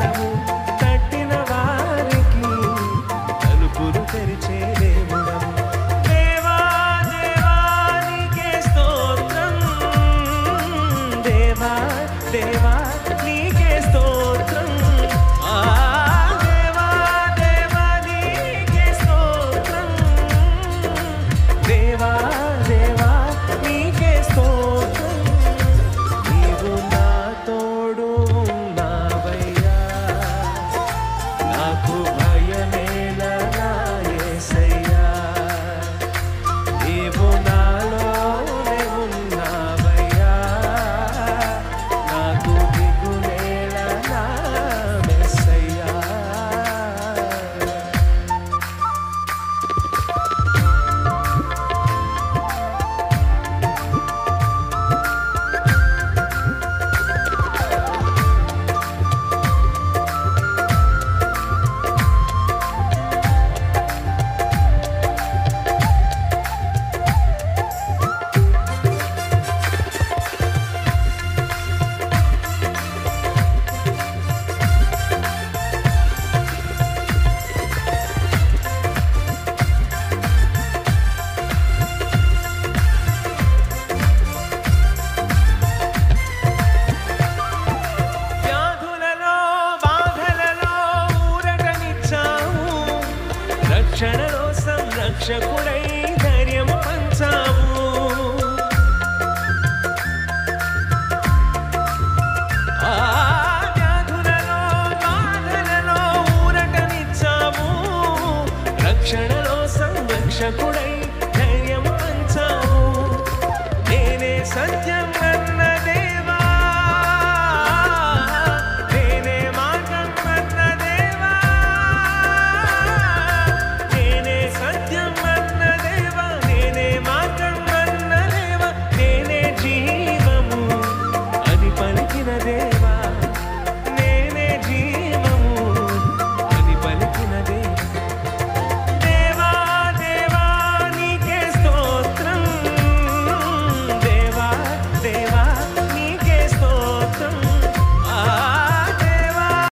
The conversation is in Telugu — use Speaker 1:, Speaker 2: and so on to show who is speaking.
Speaker 1: దేవుడవు, తట్టిన వారికి తలుపులు తెరిచే దేవుడవు. దేవా దేవా నీకే స్తోత్రం, దేవా దేవా నీకే స్తోత్రం. దేవా దేవా నీకే స్తోత్రం, దేవా దేవా నీకే స్తోత్రం. నీవు నా తోడు ఉన్నావయ్యా, నాకు భయమేలా నా యేసయ్యా. నీవు నాలోనే ఉన్నావయ్యా, నాకు దిగులేలా నా మెస్సయ్యా. వ్యాధులలో బాధలలో ఊరటనిచ్చావు, రక్షణలో సంరక్షకుడై ధైర్యము పంచావు. వ్యాధులలో బాధలలో ఊరటనిచ్చావు, రక్షణలో సంరక్షకుడై